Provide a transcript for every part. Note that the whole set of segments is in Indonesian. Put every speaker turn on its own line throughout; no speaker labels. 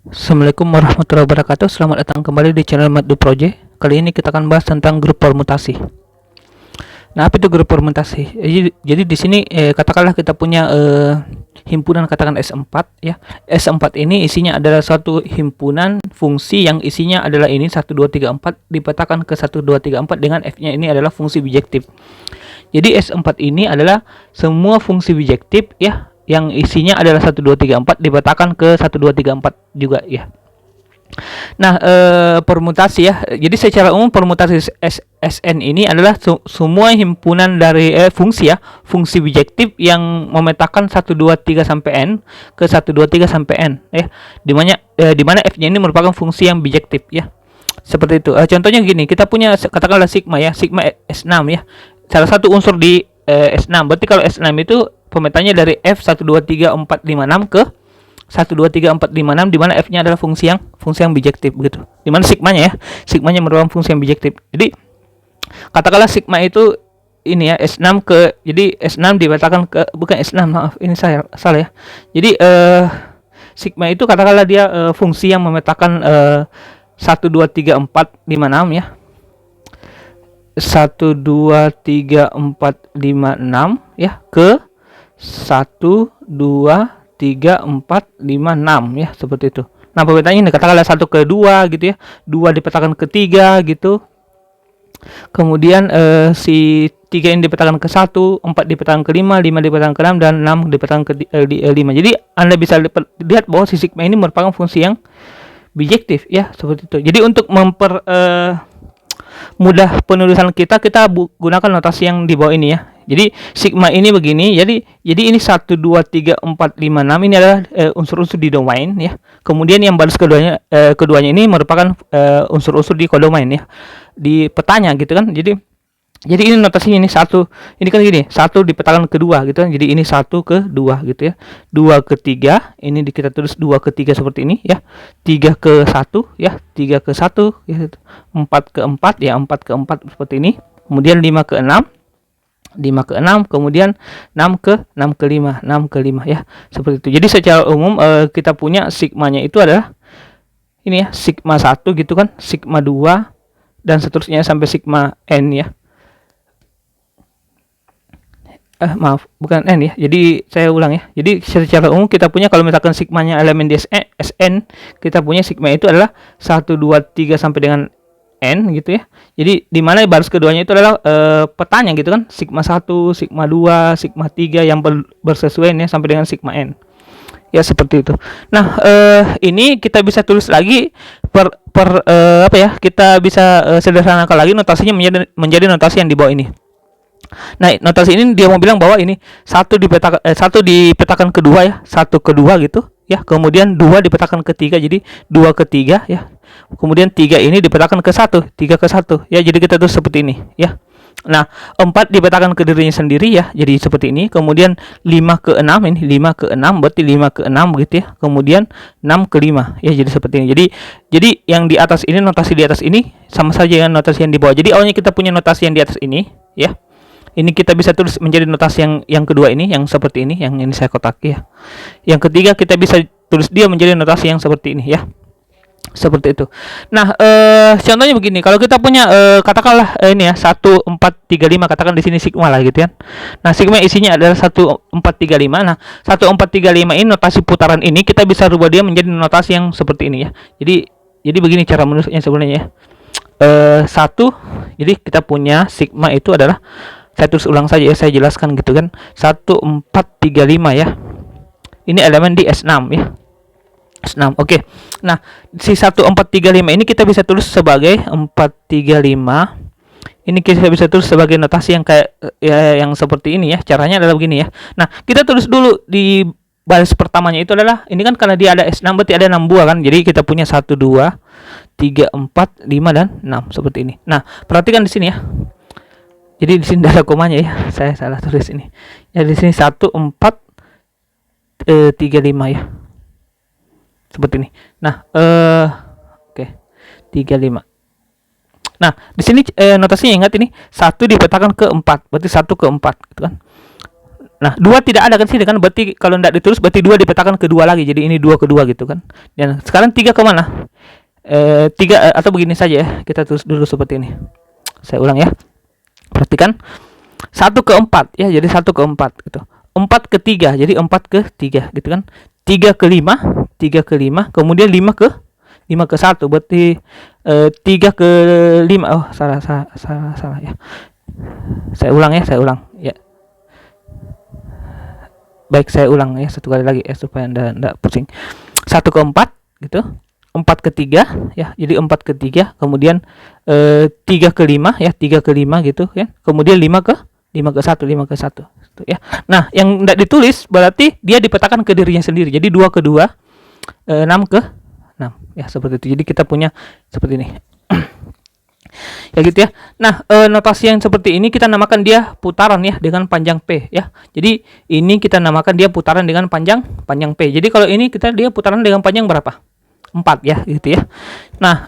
Assalamualaikum warahmatullahi wabarakatuh. Selamat datang kembali di channel Madu Project. Kali ini kita akan bahas tentang grup permutasi. Nah, apa itu grup permutasi? Jadi di sini katakanlah kita punya himpunan, katakan S4 ya. S4 ini isinya adalah suatu himpunan fungsi yang isinya adalah ini 1 2 3 4 dipetakan ke 1 2 3 4 dengan F-nya ini adalah fungsi bijektif. Jadi S4 ini adalah semua fungsi bijektif ya yang isinya adalah 1 2 3 4 dipetakan ke 1 2 3 4 juga ya. Nah, permutasi ya. Jadi secara umum permutasi SN ini adalah semua himpunan dari fungsi ya, fungsi bijektif yang memetakan 1 2 3 sampai n ke 1 2 3 sampai n ya. Di mana F-nya ini merupakan fungsi yang bijektif ya. Seperti itu. Contohnya gini, kita punya katakanlah sigma ya, sigma S6 ya. Salah satu unsur di S6. Berarti kalau S6 itu pemetanya dari F 1 2 3 4 5 6 ke 1 2 3 4 5 6, di mana F-nya adalah fungsi yang bijektif begitu. Di mana sigmanya ya, sigmanya merupakan fungsi yang bijektif. Jadi katakanlah sigma itu ini ya S6 ke, jadi S6 dipetakan ke, bukan S6, maaf ini saya salah ya. Jadi sigma itu katakanlah dia fungsi yang memetakan 1 2 3 4 5 6 ya. 1 2 3 4 5 6 ya ke 1 2 3 4 5 6 ya, seperti itu. Nah, pemetaannya ini katakanlah 1 ke 2 gitu ya. 2 dipetakan ke 3 gitu. Kemudian si 3 ini dipetakan ke 1, 4 dipetakan ke 5, 5 dipetakan ke 6 dan 6 dipetakan ke 5. Jadi Anda bisa lihat bahwa si sigma ini merupakan fungsi yang bijektif ya, seperti itu. Jadi untuk mudah penulisan kita gunakan notasi yang di bawah ini ya. Jadi sigma ini begini. Jadi ini 1 2 3 4 5 6 ini adalah unsur-unsur di domain ya. Kemudian yang baris keduanya ini merupakan unsur-unsur di kodomain ya. Di petanya gitu kan. Jadi ini notasinya ini satu. Ini kan gini, 1 dipetakan ke 2 gitu kan. Jadi ini 1 ke 2 gitu ya. 2 ke 3, ini kita tulis 2 ke 3 seperti ini ya. 3 ke 1 ya, 3 ke 1 ya. 4 ke 4 ya, 4 ke 4 seperti ini. Kemudian 5 ke 6. 5 ke 6, kemudian 6 ke 5, 6 ke 5 ya. Seperti itu. Jadi secara umum kita punya sigmanya itu adalah ini ya, sigma 1 gitu kan, sigma 2 dan seterusnya sampai sigma n ya. Maaf, bukan n ya. Jadi saya ulang ya. Jadi secara umum kita punya kalau misalkan sigmanya elemen di Sn, kita punya sigma itu adalah 1 2 3 sampai dengan n gitu ya. Jadi di mana baris keduanya itu adalah petanya gitu kan, sigma 1, sigma 2, sigma 3 yang bersesuaian ya sampai dengan sigma n. Ya, seperti itu. Nah, ini kita bisa tulis lagi apa ya? Kita bisa sederhanakan lagi notasinya menjadi notasi yang di bawah ini. Nah, notasi ini dia mau bilang bahwa ini 1 dipetakan kedua ya, 1 ke 2 gitu ya. Kemudian 2 dipetakan ke 3, jadi 2 ke 3 ya. Kemudian 3 ini dipetakan ke 1, 3 ke 1 ya. Jadi kita tulis seperti ini ya. Nah, 4 dipetakan ke dirinya sendiri ya. Jadi seperti ini. Kemudian 5 ke 6, ini 5 ke 6 berarti 5 ke 6 begitu ya. Kemudian 6 ke 5 ya, jadi seperti ini. Jadi yang di atas ini, notasi di atas ini sama saja dengan notasi yang di bawah. Jadi awalnya kita punya notasi yang di atas ini ya. Ini kita bisa tulis menjadi notasi yang kedua ini, yang seperti ini, yang ini saya kotaki ya. Yang ketiga kita bisa tulis dia menjadi notasi yang seperti ini ya. Seperti itu. Nah, contohnya begini, kalau kita punya katakanlah ini ya 1 4 3 5, katakan di sini sigma lah gitu ya. Nah, sigma isinya adalah 1 4 3 5. Nah, 1 4 3 5 ini notasi putaran ini kita bisa rubah dia menjadi notasi yang seperti ini ya. Jadi begini cara menulisnya sebenarnya ya. 1, jadi kita punya sigma itu adalah, saya tulis ulang saja ya, saya jelaskan gitu kan. 1 4 3 5 ya. Ini elemen di S6 ya. S6. Oke. Nah, si 1 4 3 5 ini kita bisa tulis sebagai 4 3 5. Ini kita bisa tulis sebagai notasi yang kayak ya, yang seperti ini ya. Caranya adalah begini ya. Nah, kita tulis dulu di baris pertamanya itu adalah ini kan, karena dia ada S6 berarti ada 6 buah kan. Jadi kita punya 1 2 3 4 5 dan 6 seperti ini. Nah, perhatikan di sini ya. Jadi di sini ada komanya ya. Saya salah tulis ini. Ya, di sini 1 4 3 5 ya. Seperti ini. Nah, oke. 3 5. Nah, di sini notasinya ingat ini 1 dipetakan ke 4. Berarti 1 ke 4 gitu kan. Nah, 2 tidak ada kan sih kan, berarti kalau tidak ditulis berarti 2 dipetakan ke 2 lagi. Jadi ini 2 ke 2 gitu kan. Dan sekarang 3 ke mana? 3 atau begini saja ya. Kita tulis dulu seperti ini. Saya ulang ya. Perhatikan. 1 ke 4 ya, jadi 1 ke 4 gitu. 4 ke 3, jadi 4 ke 3 gitu kan. 3 ke 5, 3 ke 5, kemudian 5 ke 1, berarti 3 ke 5. Oh, salah ya. Saya ulang ya. Baik, saya ulang ya satu kali lagi ya supaya Anda pusing. 1 ke 4 gitu. 4 ke 3 ya. Jadi 4 ke 3, kemudian 3 ke 5 ya, 3 ke 5 gitu ya. Kemudian 5 ke 1 gitu ya. Nah, yang tidak ditulis berarti dia dipetakan ke dirinya sendiri. Jadi 2 ke 2, 6 ke 6 ya, seperti itu. Jadi kita punya seperti ini. Ya gitu ya. Nah, notasi yang seperti ini kita namakan dia putaran ya dengan panjang P ya. Jadi ini kita namakan dia putaran dengan panjang P. Jadi kalau ini dia putaran dengan panjang berapa? 4 ya gitu ya. Nah,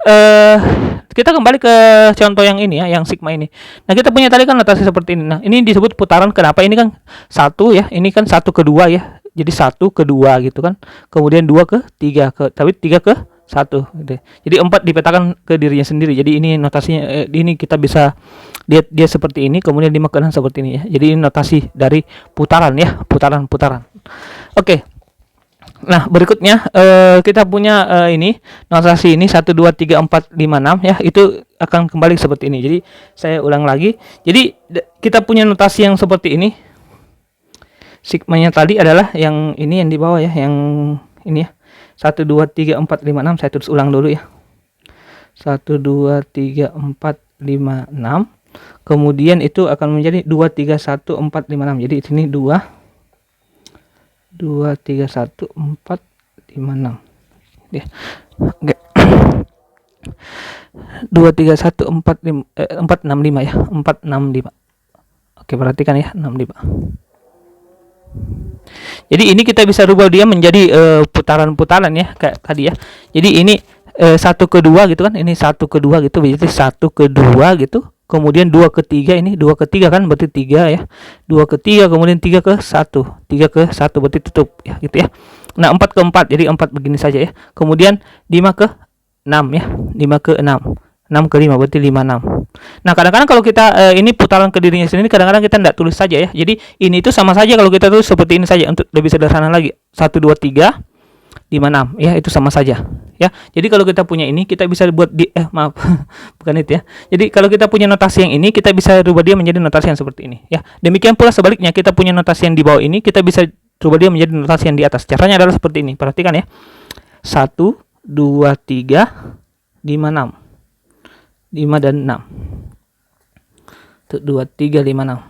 kita kembali ke contoh yang ini ya, yang sigma ini. Nah, kita punya tadi kan notasi seperti ini. Nah, ini disebut putaran kenapa? Ini kan 1 ya, ini kan 1 ke 2 ya. Jadi 1 ke 2 gitu kan. Kemudian 2 ke 3 tapi 3 ke 1 gitu. Jadi 4 dipetakan ke dirinya sendiri. Jadi ini notasinya, ini kita bisa lihat dia seperti ini, kemudian 5 ke 6 seperti ini ya. Jadi ini notasi dari putaran ya, putaran. Oke. Nah, berikutnya kita punya ini notasi ini 1 2 3 4 5 6 ya. Itu akan kembali seperti ini. Jadi saya ulang lagi. Jadi kita punya notasi yang seperti ini. Sigmanya tadi adalah yang ini, yang di bawah ya, yang ini ya. 1 2 3 4 5 6. Saya tulis ulang dulu ya. 1 2 3 4 5 6. Kemudian itu akan menjadi 2 3 1 4 5 6. Jadi ini 2 3 1 4 5 6 ya. Oke. 2 3 1 4 6 5 ya. 4 6 5. Oke, perhatikan ya, 6 5. Jadi ini kita bisa rubah dia menjadi putaran-putaran ya, kayak tadi ya. Jadi ini 1 ke 2 gitu kan. Ini 1 ke 2 gitu. Berarti 1 ke 2 gitu. Kemudian 2 ke 3, ini 2 ke 3 kan berarti 3 ya. 2 ke 3, kemudian 3 ke 1. 3 ke 1 berarti tutup ya gitu ya. Nah, 4 ke 4, jadi 4 begini saja ya. Kemudian 5 ke 6 ya. 5 ke 6. 6 ke 5 berarti 5 6. Nah, kadang-kadang kalau kita ini putaran ke dirinya sendiri, kadang-kadang kita tidak tulis saja ya. Jadi ini itu sama saja kalau kita tulis seperti ini saja untuk lebih sederhana lagi. 1 2 3 5 6 ya, itu sama saja ya. Jadi kalau kita punya ini, kita bisa buat maaf bukan itu ya. Jadi kalau kita punya notasi yang ini, kita bisa rubah dia menjadi notasi yang seperti ini ya. Demikian pula sebaliknya, kita punya notasi yang di bawah ini, kita bisa rubah dia menjadi notasi yang di atas. Caranya adalah seperti ini. Perhatikan ya. 1 2 3 5 6. 5 dan 6. 1 2 3 5 6.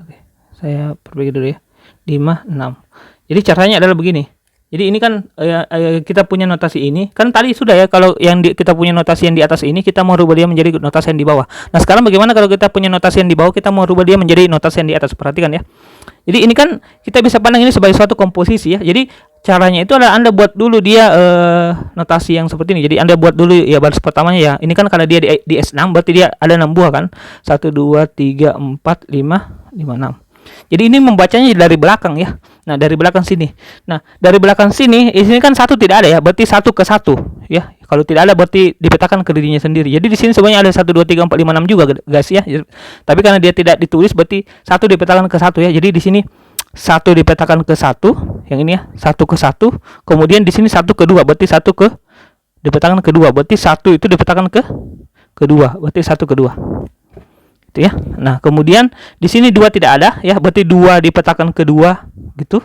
Oke, saya perbaiki dulu ya. 5 6. Jadi caranya adalah begini. Jadi ini kan kita punya notasi ini. Kan tadi sudah ya, kalau yang kita punya notasi yang di atas ini, kita mau rubah dia menjadi notasi yang di bawah. Nah, sekarang bagaimana kalau kita punya notasi yang di bawah, kita mau rubah dia menjadi notasi yang di atas. Perhatikan ya. Jadi ini kan kita bisa pandang ini sebagai suatu komposisi ya. Jadi caranya itu adalah Anda buat dulu dia notasi yang seperti ini. Jadi Anda buat dulu ya baris pertamanya ya. Ini kan karena dia di S6, berarti dia ada 6 buah kan. 1 2 3 4 5 5 6. Jadi ini membacanya dari belakang ya. Nah, dari belakang sini. Nah, dari belakang sini, ini kan 1 tidak ada ya, berarti 1 ke 1 ya. Kalau tidak ada berarti dipetakan ke dirinya sendiri. Jadi di sini sebenarnya ada 1 2 3 4 5 6 juga guys ya. Tapi karena dia tidak ditulis berarti 1 dipetakan ke 1 ya. Jadi di sini 1 dipetakan ke 1, yang ini ya, 1 ke 1. Kemudian di sini 1 ke 2, berarti 1 ke dipetakan ke 2. Berarti 1 itu dipetakan ke 2, berarti 1 ke 2. Gitu ya. Nah, kemudian di sini 2 tidak ada ya, berarti 2 dipetakan ke 2 gitu.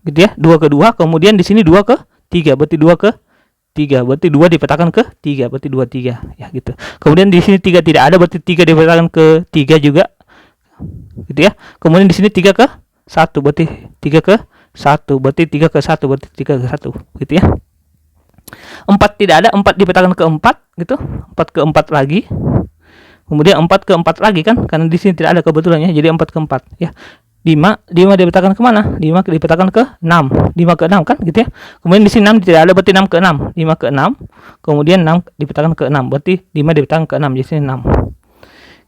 Gitu ya, 2 ke 2, kemudian di sini 2 ke 3, berarti 2 ke 3, berarti 2 dipetakan ke 3, berarti 2 3 ya gitu. Kemudian di sini 3 tidak ada, berarti 3 dipetakan ke 3 juga. Gitu ya. Kemudian di sini 3 ke 1, berarti 3 ke 1, berarti 3 ke 1, berarti 3 ke 1 gitu ya. 4 tidak ada, 4 dipetakan ke 4 gitu. 4 ke 4 lagi. Kemudian 4 ke 4 lagi kan, karena di sini tidak ada kebetulannya, jadi 4 ke 4 ya. 5 dipetakan ke mana? 5 dipetakan ke 6. 5 ke 6 kan gitu ya. Kemudian di sini 6 tidak ada, berarti 6 ke 6. 5 ke 6. Kemudian 6 dipetakan ke 6, berarti 5 dipetakan ke 6, jadi sini 6.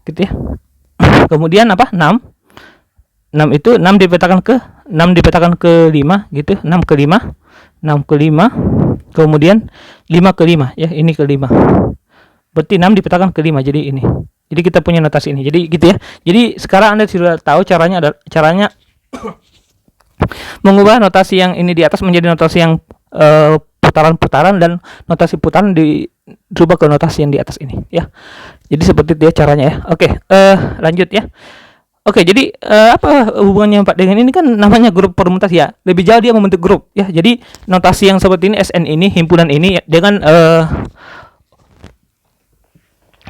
gitu ya. Kemudian apa? 6 itu 6 dipetakan ke 5 gitu, 6 ke 5, 6 ke 5, kemudian 5 ke 5 ya, ini ke 5. Berarti 6 dipetakan ke 5, jadi ini. Jadi kita punya notasi ini. Jadi gitu ya. Jadi sekarang Anda sudah tahu caranya mengubah notasi yang ini di atas menjadi notasi yang putaran-putaran, dan notasi putaran dirubah ke notasi yang di atas ini ya. Jadi seperti itu ya caranya ya. Oke, lanjut ya. Oke, jadi apa hubungannya Pak dengan ini? Kan namanya grup permutasi ya. Lebih jauh dia membentuk grup ya. Jadi notasi yang seperti ini, SN ini, himpunan ini ya, dengan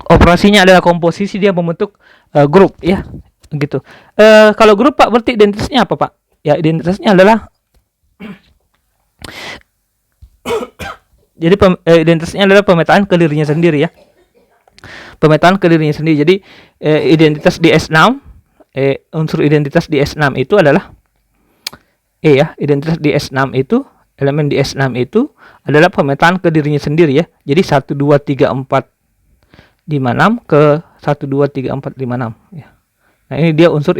operasinya adalah komposisi, dia membentuk grup ya. Gitu. Kalau grup Pak, berarti identitasnya apa Pak? Ya, identitasnya adalah jadi identitasnya adalah pemetaan ke dirinya sendiri ya. Pemetaan ke dirinya sendiri. Jadi identitas di S6, unsur identitas di S6 itu adalah ya, identitas di S6 itu, elemen di S6 itu adalah pemetaan ke dirinya sendiri ya. Jadi 1 2 3 4 5 6 ke 1 2 3 4 5 6 ya. Nah, ini dia unsur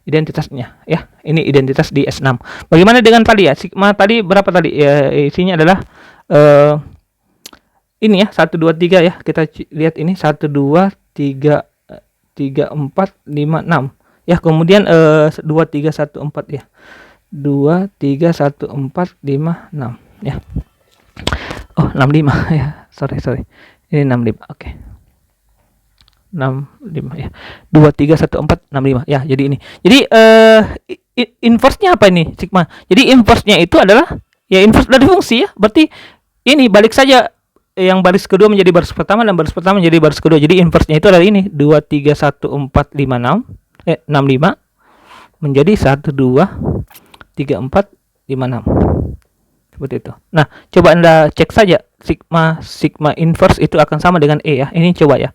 identitasnya ya. Ini identitas di S6. Bagaimana dengan tadi ya? Sigma tadi berapa tadi? Ya, isinya adalah ini ya, 1 2 3 ya. Kita lihat ini 1 2 3 3 4 5 6 ya. Kemudian 2 3 1 4 ya. 2 3 1 4 5 6 ya. Oh, 65 ya. Sorry. Ini 65. Oke. 65 ya. 2 3 1 4 65 ya. Jadi ini. Jadi inverse-nya apa ini sigma? Jadi inverse-nya itu adalah ya inverse dari fungsi ya. Berarti ini balik saja, yang baris kedua menjadi baris pertama dan baris pertama menjadi baris kedua. Jadi inverse-nya itu adalah ini 2 3 1 4 5 6 65 menjadi 1 2 3 4 5 6. Seperti itu. Nah, coba Anda cek saja sigma inverse itu akan sama dengan E ya. Ini coba ya.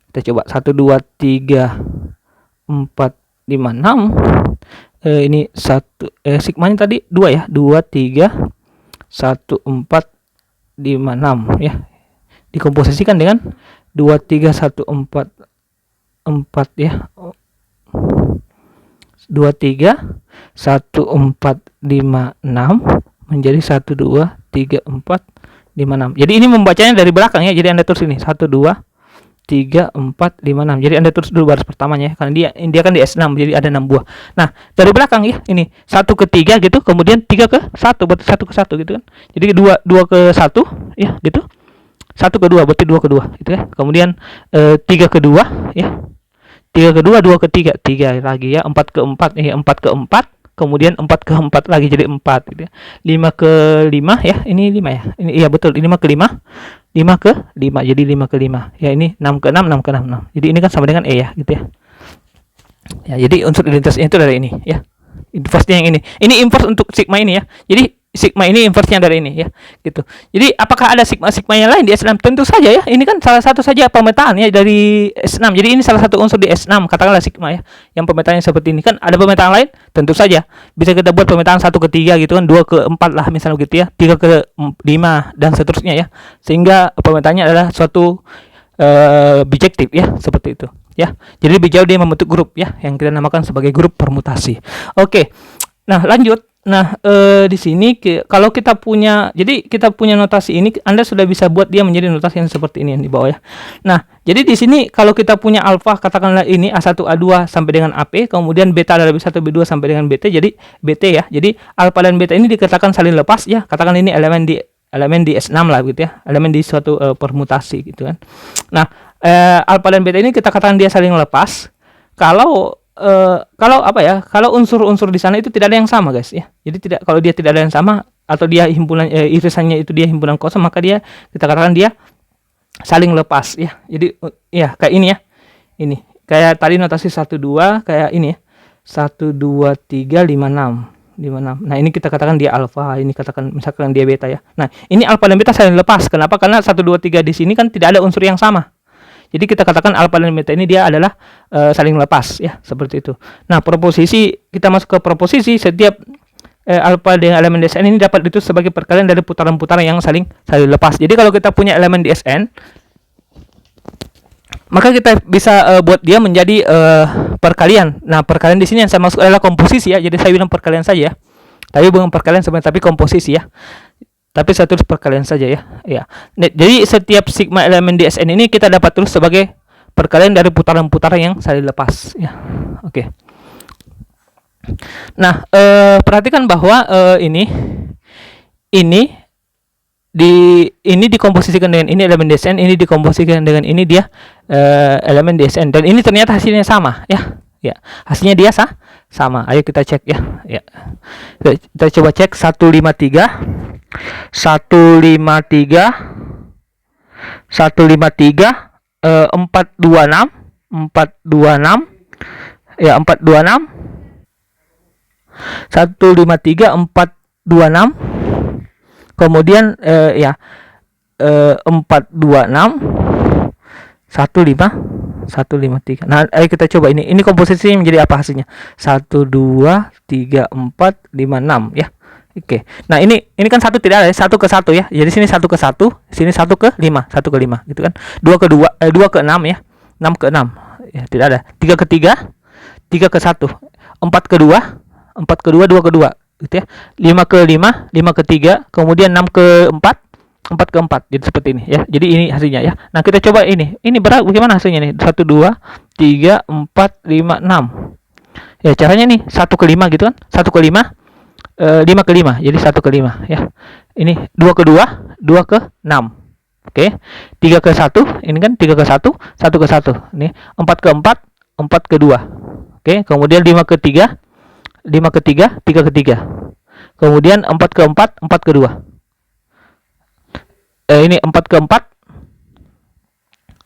Kita coba 1 2 3 4 5 6. Ini sigmanya tadi 2 ya. 2 3 1 4 5 6 ya. Dikomposisikan dengan 2 3 1 4 4 ya. 2 3 1 4 5 6 menjadi 1 2 3 4 5 6. Jadi ini membacanya dari belakang ya. Jadi Anda tulis ini 1 2 3 4 5 6. Jadi Anda tulis dulu baris pertamanya ya, karena dia kan di S6, jadi ada 6 buah. Nah, dari belakang ya, ini 1 ke 3 gitu, kemudian 3 ke 1, berarti 1 ke 1 gitu kan. Jadi 2 ke 1 ya gitu. 1 ke 2 berarti 2 ke 2 gitu ya. Kemudian 3 ke 2 ya. 3 ke 2, 2 ke 3, 3 lagi ya. 4 ke 4 ya, 4 ke 4, kemudian 4 ke 4 lagi jadi 4 gitu ya. 5 ke 5 ya. Ini 5 ya. Ini iya betul, 5 ke 5. 5 ke 5 jadi 5 ke 5. Ya, ini 6 ke 6, 6 ke 6, 6. Jadi ini kan sama dengan E ya gitu ya. Ya, jadi unsur identitasnya itu dari ini ya. Inverse-nya yang ini. Ini inverse untuk sigma ini ya. Jadi sigma ini inverse-nya dari ini ya, gitu. Jadi apakah ada sigma yang lain di S6? Tentu saja ya. Ini kan salah satu saja pemetaan ya dari S6. Jadi ini salah satu unsur di S6, katakanlah sigma ya. Yang pemetaannya seperti ini. Kan ada pemetaan lain? Tentu saja. Bisa kita buat pemetaan 1 ke 3 gitu kan, 2 ke 4 lah misalnya gitu ya, 3 ke 5 dan seterusnya ya. Sehingga pemetaannya adalah suatu bijektif ya, seperti itu ya. Jadi lebih jauh dia membentuk grup ya, yang kita namakan sebagai grup permutasi. Oke. Nah, lanjut. Nah, di sini kalau kita punya, jadi kita punya notasi ini, Anda sudah bisa buat dia menjadi notasi yang seperti ini yang di bawah ya. Nah, jadi di sini kalau kita punya alfa, katakanlah ini A1 A2 sampai dengan AP, kemudian beta adalah B1 B2 sampai dengan BT, jadi BT ya. Jadi alfa dan beta ini dikatakan saling lepas ya. Katakan ini elemen di S6 lah gitu ya. Elemen di suatu permutasi gitu kan. Nah, alfa dan beta ini kita katakan dia saling lepas kalau apa ya, kalau unsur-unsur di sana itu tidak ada yang sama guys ya. Jadi kalau dia tidak ada yang sama, atau dia himpunan irisannya itu dia himpunan kosong, maka kita katakan dia saling lepas ya. Jadi ya kayak ini ya. Ini kayak tadi notasi 1 2 kayak ini ya. 1 2 3 5 6 5 6. Nah, ini kita katakan dia alfa, ini katakan misalkan dia beta ya. Nah, ini alfa dan beta saling lepas. Kenapa? Karena 1 2 3 di sini kan tidak ada unsur yang sama. Jadi kita katakan alfa dan beta ini dia adalah saling lepas ya, seperti itu. Nah, proposisi, kita masuk ke proposisi, setiap alfa dengan elemen di Sn ini dapat itu sebagai perkalian dari putaran-putaran yang saling lepas. Jadi kalau kita punya elemen di Sn, maka kita bisa buat dia menjadi perkalian. Nah, perkalian di sini yang saya maksud adalah komposisi ya. Jadi saya bilang perkalian saja ya. Tapi bukan perkalian sebenarnya, tapi komposisi ya. Tapi saya tulis perkalian saja ya. Ya. Jadi setiap sigma elemen di Sn ini kita dapat tulis sebagai perkalian dari putaran-putaran yang saling lepas ya. Oke. Nah, perhatikan bahwa ini dikomposisikan dengan ini elemen Sn, ini dikomposisikan dengan ini dia elemen Sn, dan ini ternyata hasilnya sama ya. Ya, hasilnya dia sama. Ayo kita cek ya. Ya. Kita coba cek 153 426 ya, 426 153 426, kemudian ya 426 153. Nah, ayo kita coba ini komposisinya menjadi apa hasilnya? 1 2 3 4 5 6 ya. Oke. Nah, ini kan satu tidak ada ya, 1 ke 1 ya. Jadi sini 1 ke 1, sini 1 ke 5, 1 ke 5 gitu kan. 2 ke 2 2 ke 6 ya. 6 ke 6. Ya, tidak ada. 3 ke 3, 3 ke 1. 4 ke 2, 4 ke 2, 2 ke 2 gitu ya. 5 ke 5, 5 ke 3, kemudian 6 ke 4, 4 ke 4. Jadi seperti ini ya. Jadi ini hasilnya ya. Nah, kita coba ini. Ini bagaimana hasilnya nih? 1 2 3 4 5 6. Ya, caranya nih 1 ke 5 gitu kan. 1 ke 5, 5 ke 5. Jadi 1 ke 5 ya. Ini 2 ke 2, 2 ke 6. Oke. 3 ke 1, ini kan 3 ke 1, 1 ke 1. Ini 4 ke 4, 4 ke 2. Oke, kemudian 5 ke 3, 5 ke 3, 3 ke 3. Kemudian 4 ke 4, 4 ke 2. Ini 4 ke 4.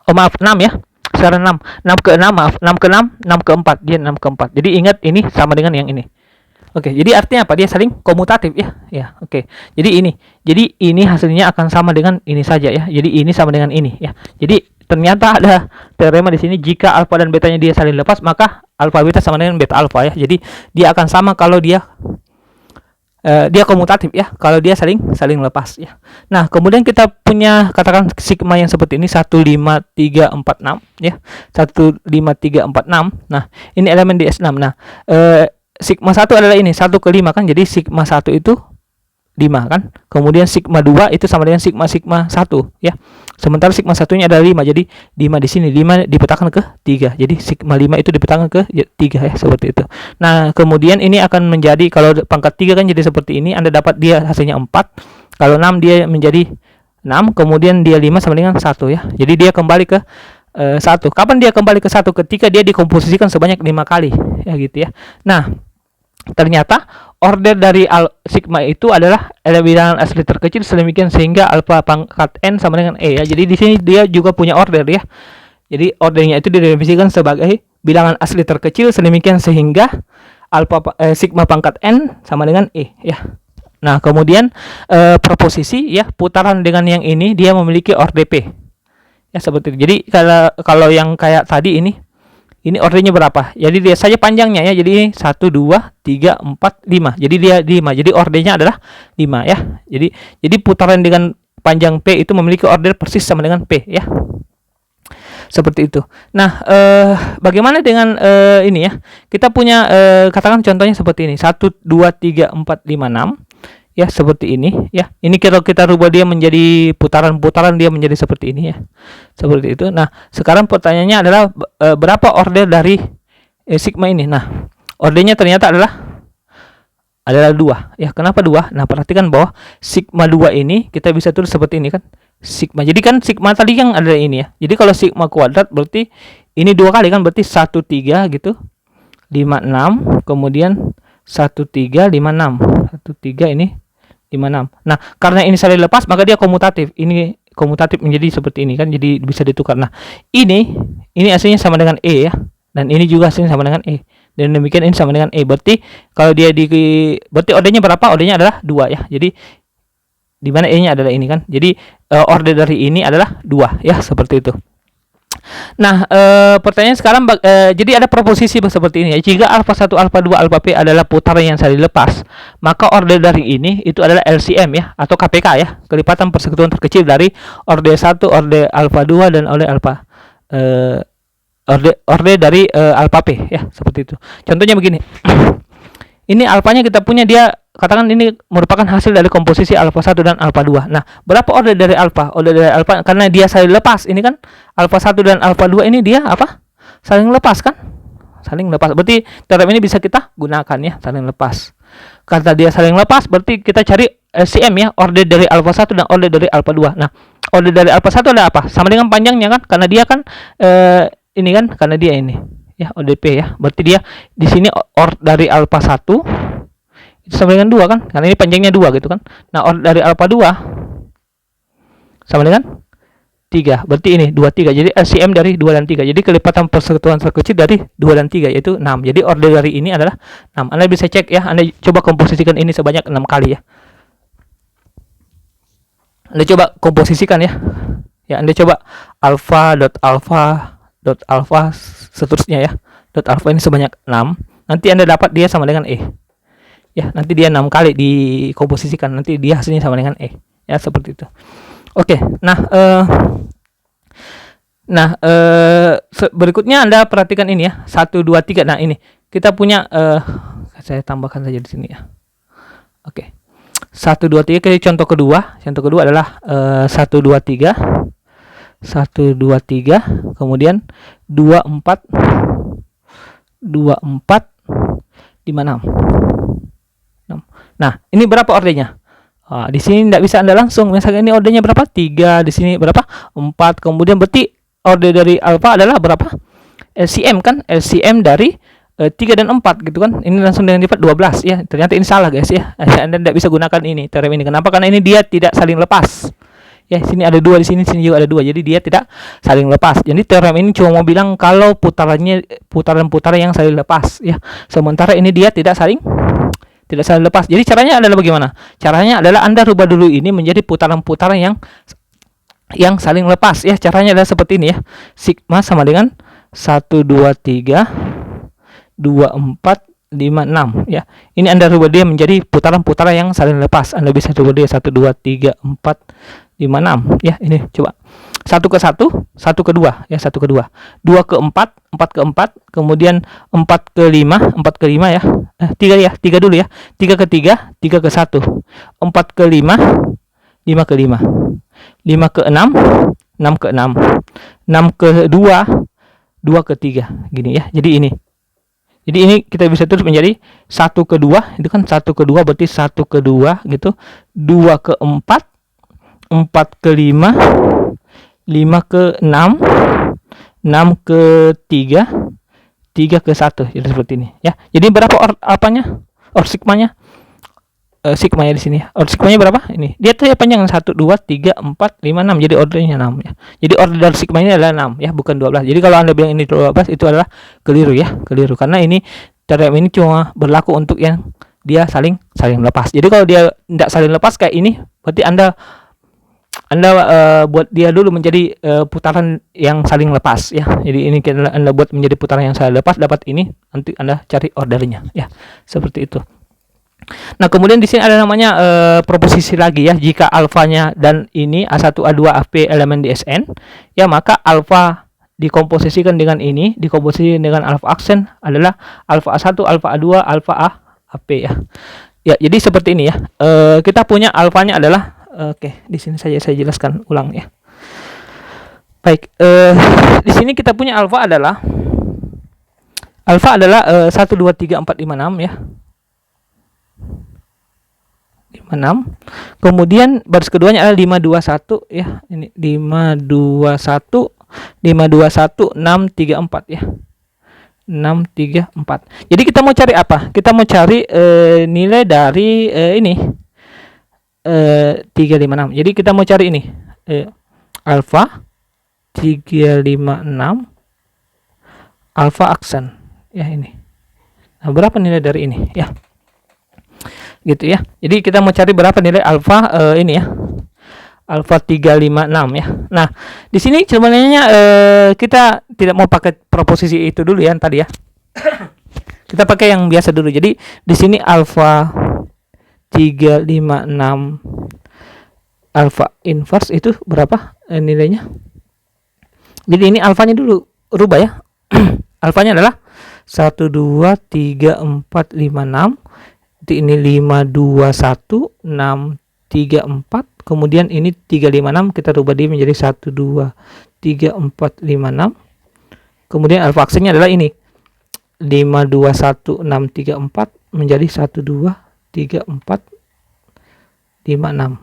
Oh, maaf, 6 ya. Sekarang 6. 6 ke 6, maaf. 6 ke 6, 6 ke 4. Dia 6 ke 4. Jadi ingat ini sama dengan yang ini. Oke, jadi artinya apa? Dia saling komutatif ya. Ya, oke. Jadi ini hasilnya akan sama dengan ini saja ya. Jadi ini sama dengan ini ya. Jadi ternyata ada teorema di sini, jika alfa dan betanya dia saling lepas, maka alfa beta sama dengan beta alfa ya. Jadi dia akan sama kalau dia komutatif ya, kalau dia saling lepas ya. Nah, kemudian kita punya katakan sigma yang seperti ini 15346 ya. 15346. Nah, ini elemen di S6. Nah, sigma 1 adalah ini 1 ke 5 kan. Jadi sigma 1 itu 5 kan. Kemudian sigma 2 itu sama dengan sigma 1 ya. Sementara sigma 1-nya adalah 5. Jadi 5 di sini, 5 dipetakan ke 3. Jadi sigma 5 itu dipetakan ke 3 ya, seperti itu. Nah, kemudian ini akan menjadi, kalau pangkat 3 kan jadi seperti ini. Anda dapat dia hasilnya 4. Kalau 6 dia menjadi 6, kemudian dia 5 sama dengan 1 ya. Jadi dia kembali ke 1. Kapan dia kembali ke 1? Ketika dia dikomposisikan sebanyak 5 kali ya gitu ya. Nah, ternyata order dari sigma itu adalah bilangan asli terkecil sedemikian sehingga alfa pangkat n sama dengan e ya. Jadi di sini dia juga punya order ya. Jadi ordernya itu didefinisikan sebagai bilangan asli terkecil sedemikian sehingga sigma pangkat n sama dengan e ya. Nah, kemudian proposisi ya, putaran dengan yang ini dia memiliki order p. Ya, seperti itu. Jadi kalau yang kayak tadi ini ordernya berapa? Jadi dia saja panjangnya ya. Jadi ini 1 2 3 4 5. Jadi dia 5. Jadi ordernya adalah 5 ya. Jadi putaran dengan panjang P itu memiliki order persis sama dengan P ya. Seperti itu. Nah, bagaimana dengan ini ya? Kita punya katakan contohnya seperti ini. 1 2 3 4 5 6. Ya, seperti ini ya. Ini kalau kita rubah dia menjadi putaran-putaran, dia menjadi seperti ini ya. Seperti itu. Nah, sekarang pertanyaannya adalah berapa order dari sigma ini? Nah, ordernya ternyata adalah 2 ya. Kenapa 2? Nah, perhatikan bahwa sigma 2 ini kita bisa tulis seperti ini kan. Sigma. Jadi kan sigma tadi yang ada ini ya. Jadi kalau sigma kuadrat berarti ini 2 kali kan, berarti 1 3 gitu. 5 6, kemudian 1 3 5 6. 1 3 ini 56. Nah, karena ini saling lepas maka dia komutatif. Ini komutatif menjadi seperti ini kan, jadi bisa ditukar. Nah, ini hasilnya sama dengan E ya. Dan ini juga hasilnya sama dengan E. Dan demikian ini sama dengan E. Berarti kalau dia berarti ordernya berapa? Ordernya adalah 2 ya. Jadi di mana E-nya adalah ini kan. Jadi order dari ini adalah 2 ya, seperti itu. Nah, pertanyaan sekarang jadi ada proposisi seperti ini ya. Jika alfa 1, alfa 2, alfa p adalah putaran yang saling lepas, maka order dari ini itu adalah LCM ya, atau KPK ya, kelipatan persekutuan terkecil dari order 1, order alfa 2 dan order alfa orde dari alfa P ya, seperti itu. Contohnya begini. Ini alfanya kita punya, dia katakan ini merupakan hasil dari komposisi alfa 1 dan alfa 2. Nah, berapa orde dari alfa? Orde dari alfa karena dia saling lepas. Ini kan alfa 1 dan alfa 2 ini dia apa? Saling lepas kan? Saling lepas. Berarti teorem ini bisa kita gunakan ya, saling lepas. Karena dia saling lepas, berarti kita cari LCM ya, orde dari alfa 1 dan orde dari alfa 2. Nah, orde dari alfa 1 ada apa? Sama dengan panjangnya kan? Karena dia kan ini kan, karena dia ini ya, ODP ya. Berarti dia di sini dari alfa 1 itu sama dengan 2 kan? Karena ini panjangnya 2 gitu kan. Nah, dari alfa 2 sama dengan 3. Berarti ini 2 3. Jadi LCM dari 2 dan 3. Jadi kelipatan persekutuan terkecil dari 2 dan 3 yaitu 6. Jadi orde dari ini adalah 6. Anda bisa cek ya. Anda coba komposisikan ini sebanyak 6 kali ya. Anda coba komposisikan ya. Ya, Anda coba alpha seterusnya ya. Alpha ini sebanyak 6. Nanti Anda dapat dia sama dengan E. Ya, nanti dia 6 kali dikomposisikan. Nanti dia hasilnya sama dengan E. Ya, seperti itu. Oke, berikutnya Anda perhatikan ini ya, 1 2 3. Nah, ini kita punya saya tambahkan saja di sini ya. Oke. 1 2 3 ke contoh kedua. Contoh kedua adalah 1 2 3. 1 2 3, kemudian 2 4 5 6. Nah, ini berapa ordenya? Di sini tidak bisa Anda langsung. Misalkan ini ordenya berapa? 3, di sini berapa? 4. Kemudian berarti orde dari alfa adalah berapa? LCM kan? LCM dari 3 dan 4 gitu kan. Ini langsung dengan lipat 12 ya. Ternyata ini salah guys ya. Anda tidak bisa gunakan ini teorem ini. Kenapa? Karena ini dia tidak saling lepas. Ya, sini ada 2, di sini juga ada 2. Jadi dia tidak saling lepas. Jadi teorem ini cuma mau bilang kalau putarannya putaran-putaran yang saling lepas ya. Sementara ini dia tidak saling lepas. Jadi caranya adalah bagaimana? Caranya adalah Anda rubah dulu ini menjadi putaran-putaran yang saling lepas ya. Caranya adalah seperti ini ya. Sigma sama dengan 1 2 3 2 4 5 6 ya. Ini Anda rubah dia menjadi putaran-putaran yang saling lepas. Anda bisa rubah dia 1 2 3 4 5 6 ya. Ini coba 1 ke 1, 1 ke 2 ya, 1 ke 2, 2 ke 4, 4 ke 4, kemudian 4 ke 5, 4 ke 5 ya. 3 ya, 3 dulu ya. 3 ke 3, 3 ke 1, 4 ke 5, 5 ke 5, 5 ke 6, 6 ke 6, 6 ke 2, 2 ke 3 gini ya. Jadi ini kita bisa terus menjadi 1 ke 2, itu kan 1 ke 2 berarti 1 ke 2 gitu, 2 ke 4, 4 ke 5, 5 ke 6, 6 ke 3, 3 ke 1. Jadi seperti ini ya. Jadi berapa sigmanya? Sigmanya di sini ya. Sigmanya berapa? Ini. Dia tuh ya panjang 1 2 3 4 5 6. Jadi ordernya 6 ya. Jadi order sigmanya adalah 6 ya, bukan 12. Jadi kalau Anda bilang ini 12 itu adalah keliru ya, keliru karena ini teorem ini cuma berlaku untuk yang dia saling lepas. Jadi kalau dia tidak saling lepas kayak ini, berarti Anda buat dia dulu menjadi putaran yang saling lepas ya. Jadi ini Anda buat menjadi putaran yang saling lepas, dapat ini, nanti Anda cari ordernya ya. Seperti itu. Nah, kemudian di sini ada namanya proposisi lagi ya. Jika alfanya dan ini A1 A2 AP elemen di Sn, ya maka alfa dikomposisikan dengan ini, dikomposisi dengan alfa aksen adalah alfa A1, alfa A2, alfa AP ya. Ya, jadi seperti ini ya. Kita punya alfanya adalah di sini saja saya jelaskan ulang ya. Baik, di sini kita punya alfa adalah 1 2 3 4 5 6 ya. 5 6. Kemudian baris keduanya adalah 5 2 1 ya. Ini 5 2 1 6 3 4 ya. 6 3 4. Jadi kita mau cari apa? Kita mau cari nilai dari ini 3 5 6. Jadi kita mau cari ini alfa 3 5 6 alfa aksen ya ini. Nah, berapa nilai dari ini ya? Gitu ya. Jadi kita mau cari berapa nilai alfa ini ya. Alfa 356 ya. Nah, di sini sebenarnya kita tidak mau pakai proposisi itu dulu ya tadi ya. Kita pakai yang biasa dulu. Jadi di sini alfa 356 alfa inverse itu berapa nilainya? Jadi ini alfanya dulu rubah ya. Alfanya adalah 1 2 3 4 5 6. Ini 5 2 1 6 3 4. Kemudian ini 3 5 6, kita rubah dia menjadi 1 2 3 4 5 6. Kemudian alfa aksennya adalah ini 5 2 1 6 3 4 menjadi 1 2 3 4 5 6.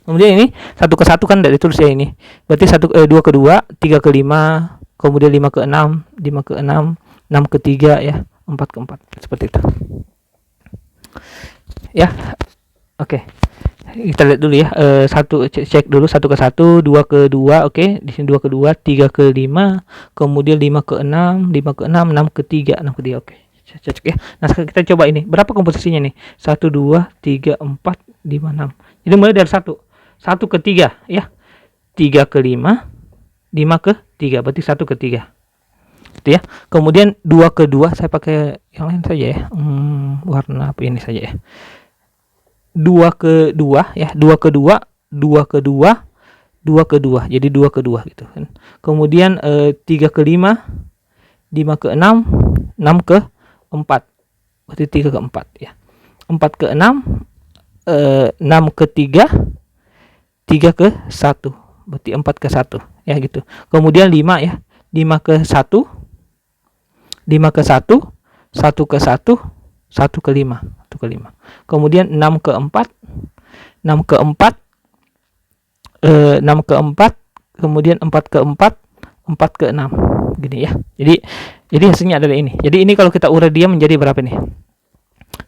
Kemudian ini 1 ke 1 kan dari tulis ya ini. Berarti 2 ke 2, 3 ke 5, kemudian 5 ke 6, 5 ke 6, 6 ke 3 ya, 4 ke 4. Seperti itu. Ya. Oke. Kita lihat dulu ya. Cek dulu 1 ke 1, 2 ke 2, oke. Di sini 2 ke 2, 3 ke 5, kemudian 5 ke 6, 5 ke 6, 6 ke 3, 6 ke 3. Oke. Cek ya. Nah, sekarang kita coba ini. Berapa komposisinya nih? 1 2 3 4 5 6. Jadi mulai dari 1 ke 3 ya. 3 ke 5, 5 ke 3, berarti 1 ke 3. Itu ya. Kemudian 2 ke 2, saya pakai yang lain saja ya. Warna apa ini saja ya. 2 ke 2 ya, 2 ke 2, 2 ke 2, 2 ke 2. Jadi 2 ke 2 gitu kan. Kemudian 3 ke 5, 5 ke 6, 6 ke 4. Berarti 3 ke 4 ya. 4 ke 6, 6 ke 3, 3 ke 1. Berarti 4 ke 1 ya gitu. Kemudian 5 ya. 5 ke 1, 5 ke 1, 1 ke 1, 1 ke 5, 1 ke 5. Kemudian 6 ke 4, 6 ke 4, 6 ke 4, kemudian 4 ke 4, 4 ke 6. Gini ya. Jadi hasilnya adalah ini. Jadi ini kalau kita urai dia menjadi berapa nih?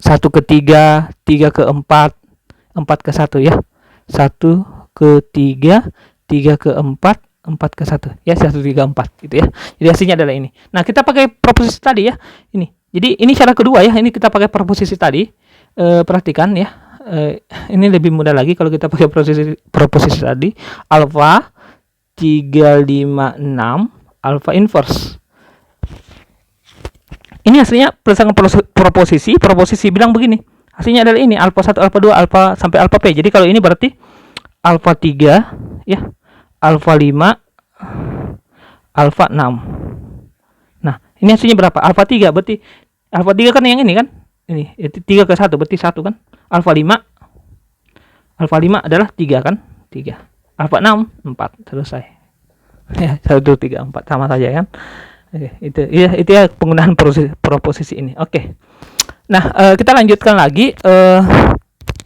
1 ke 3, 3 ke 4, 4 ke 1 ya. 1 ke 3, 3 ke 4, 4 ke 1 ya, 1 3 4 gitu ya. Jadi hasilnya adalah ini. Nah, kita pakai proposisi tadi ya. Jadi ini cara kedua ya. Ini kita pakai proposisi tadi. Perhatikan ya. Ini lebih mudah lagi kalau kita pakai proposisi tadi. Alfa 356 alfa inverse. Ini hasilnya berdasarkan proposisi bilang begini. Hasilnya adalah ini, alfa 1, alfa 2, alfa sampai alfa p. Jadi kalau ini berarti alfa 3 ya, alfa 5, alfa 6. Nah, ini hasilnya berapa? Alfa 3, berarti alfa 3 kan yang ini kan? Ini 3 ke 1 berarti 1 kan? Alfa 5 adalah 3 kan? 3. Alfa 6 4, selesai. Ya, 1 3 4 sama saja kan? Oke, itu ya penggunaan proposisi ini. Oke. Nah, kita lanjutkan lagi.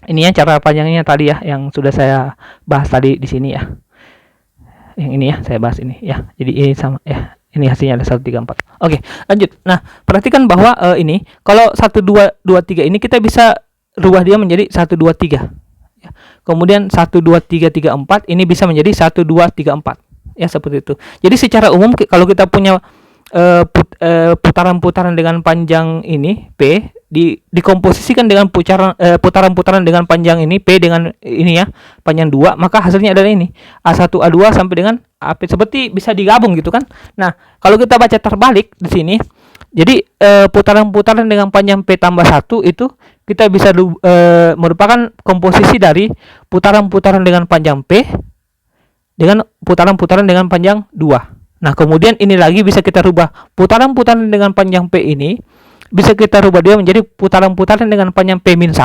Ini ya cara panjangnya tadi ya, yang sudah saya bahas tadi di sini ya. Yang ini ya, saya bahas ini ya. Jadi ini sama ya. Ini hasilnya ada 1 3 4. Oke, lanjut. Nah, perhatikan bahwa ini kalau 1 2 2 3 ini kita bisa rubah dia menjadi 1 2 3. Ya. Kemudian 1 2 3 3 4 ini bisa menjadi 1 2 3 4. Ya, seperti itu. Jadi secara umum kalau kita punya putaran-putaran dengan panjang ini P dikomposisikan dengan putaran-putaran dengan panjang ini P dengan ini ya, panjang 2, maka hasilnya adalah ini A1 A2 sampai dengan AP, seperti bisa digabung gitu kan. Nah, kalau kita baca terbalik di sini, jadi putaran-putaran dengan panjang P tambah 1 itu kita bisa merupakan komposisi dari putaran-putaran dengan panjang P dengan putaran-putaran dengan panjang 2. Nah, kemudian ini lagi bisa kita rubah putaran-putaran dengan panjang P ini, bisa kita rubah dia menjadi putaran-putaran dengan panjang P-1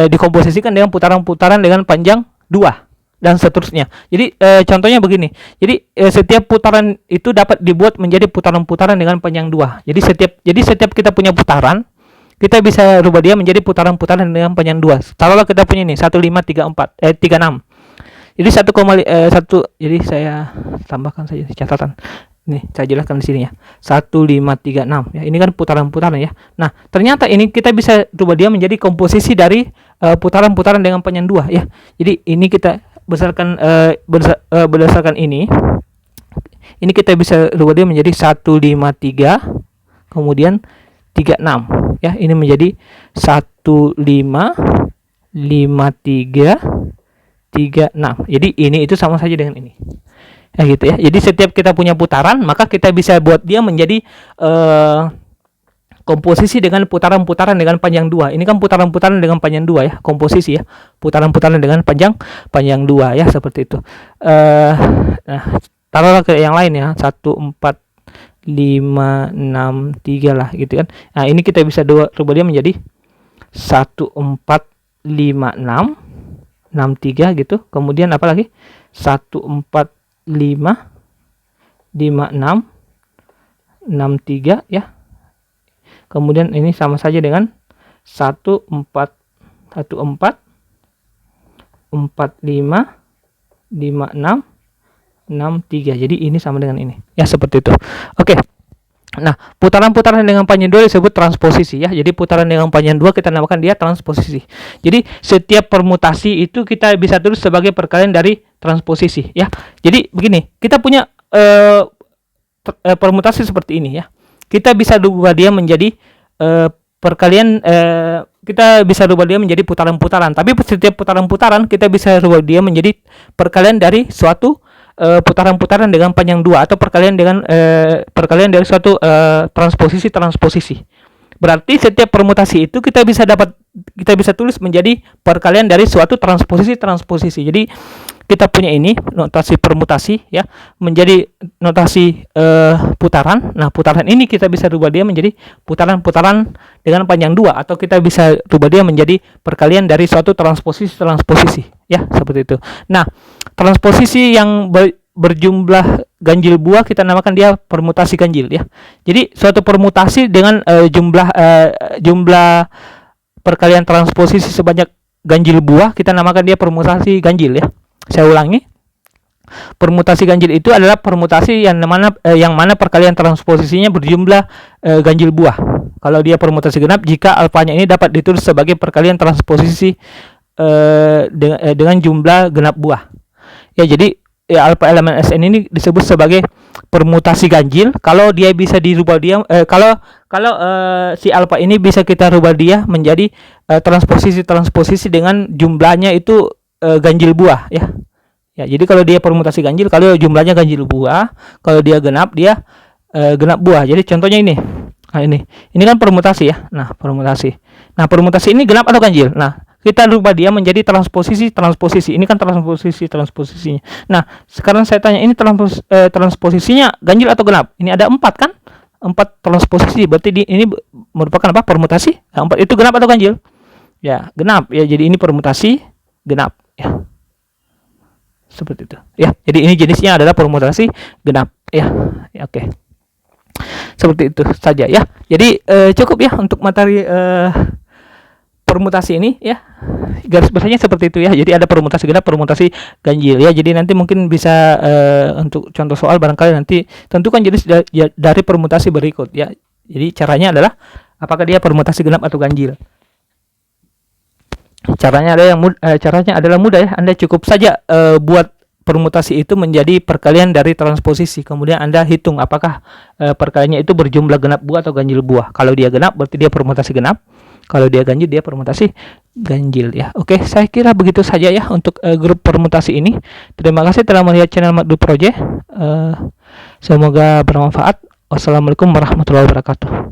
dikomposisikan dengan putaran-putaran dengan panjang 2 dan seterusnya. Jadi contohnya begini. Jadi setiap putaran itu dapat dibuat menjadi putaran-putaran dengan panjang 2. Jadi setiap kita punya putaran, kita bisa rubah dia menjadi putaran-putaran dengan panjang 2. Taruhlah kita punya ini 1 5 3 4 36. Jadi 1, jadi saya tambahkan saja di catatan. Nih, saya jelaskan di sini ya. 1 5 3 6 ya. Ini kan putaran-putaran ya. Nah, ternyata ini kita bisa rubah dia menjadi komposisi dari putaran-putaran dengan panjang 2 ya. Jadi ini kita berdasarkan ini kita bisa rubah dia menjadi 1 5 3 kemudian 3 6 ya. Ini menjadi 1 5 5 3 3 6. Jadi ini itu sama saja dengan ini. Ya gitu ya. Jadi setiap kita punya putaran, maka kita bisa buat dia menjadi komposisi dengan putaran-putaran dengan panjang 2. Ini kan putaran-putaran dengan panjang 2 ya, komposisi ya. Putaran-putaran dengan panjang 2 ya, seperti itu. Nah, taruhlah ke yang lain ya. 1 4 5 6 3 lah gitu kan. Nah, ini kita bisa rubah dia menjadi 1 4 5 6 6 3 gitu. Kemudian apa lagi? 1 4 5 5 6 6 3 ya. Kemudian ini sama saja dengan 1 4 1 4 4 5 5 6 6 3. Jadi ini sama dengan ini. Ya, seperti itu. Oke. Nah, putaran-putaran dengan panjang 2 disebut transposisi ya. Jadi putaran dengan panjang 2 kita namakan dia transposisi. Jadi setiap permutasi itu kita bisa tulis sebagai perkalian dari transposisi ya. Jadi begini, kita punya permutasi seperti ini ya. Kita bisa rubah dia menjadi perkalian, kita bisa rubah dia menjadi putaran-putaran. Tapi setiap putaran-putaran kita bisa rubah dia menjadi perkalian dari suatu putaran-putaran dengan panjang 2 atau perkalian dari suatu transposisi. Berarti setiap permutasi itu kita bisa tulis menjadi perkalian dari suatu transposisi. Jadi kita punya ini notasi permutasi ya, menjadi notasi putaran. Nah, putaran ini kita bisa rubah dia menjadi putaran-putaran dengan panjang 2 atau kita bisa rubah dia menjadi perkalian dari suatu transposisi ya, seperti itu. Nah, transposisi yang berjumlah ganjil buah kita namakan dia permutasi ganjil ya. Jadi suatu permutasi dengan jumlah perkalian transposisi sebanyak ganjil buah kita namakan dia permutasi ganjil ya. Saya ulangi, permutasi ganjil itu adalah permutasi yang mana perkalian transposisinya berjumlah ganjil buah. Kalau dia permutasi genap, jika alfanya ini dapat ditulis sebagai perkalian transposisi dengan jumlah genap buah. Ya, jadi ya, alfa elemen Sn ini disebut sebagai permutasi ganjil kalau dia bisa dirubah dia kalau si alfa ini bisa kita rubah dia menjadi transposisi dengan jumlahnya itu ganjil buah ya. Ya, jadi kalau dia permutasi ganjil, kalau jumlahnya ganjil buah, kalau dia genap dia genap buah. Jadi contohnya ini. Nah, ini kan permutasi ya. Nah, permutasi ini genap atau ganjil. Nah, kita rubah dia menjadi transposisi. Ini kan transposisinya. Nah, sekarang saya tanya, ini transposisinya ganjil atau genap? Ini ada 4 kan? 4 transposisi. Berarti ini merupakan apa? Permutasi. Nah, 4 itu genap atau ganjil? Ya, genap. Ya, jadi ini permutasi genap ya. Seperti itu. Ya, jadi ini jenisnya adalah permutasi genap ya. Ya, oke. Seperti itu saja ya. Jadi cukup ya untuk materi permutasi ini ya. Garis besarnya seperti itu ya. Jadi ada permutasi genap, permutasi ganjil ya. Jadi nanti mungkin bisa untuk contoh soal barangkali nanti tentukan jenis dari permutasi berikut ya. Jadi caranya adalah apakah dia permutasi genap atau ganjil. Caranya adalah mudah ya. Anda cukup saja buat permutasi itu menjadi perkalian dari transposisi. Kemudian Anda hitung apakah perkaliannya itu berjumlah genap buah atau ganjil buah. Kalau dia genap berarti dia permutasi genap. Kalau dia ganjil dia permutasi ganjil ya. Oke, saya kira begitu saja ya untuk grup permutasi ini. Terima kasih telah melihat channel Makdu Project. Semoga bermanfaat. Wassalamualaikum warahmatullahi wabarakatuh.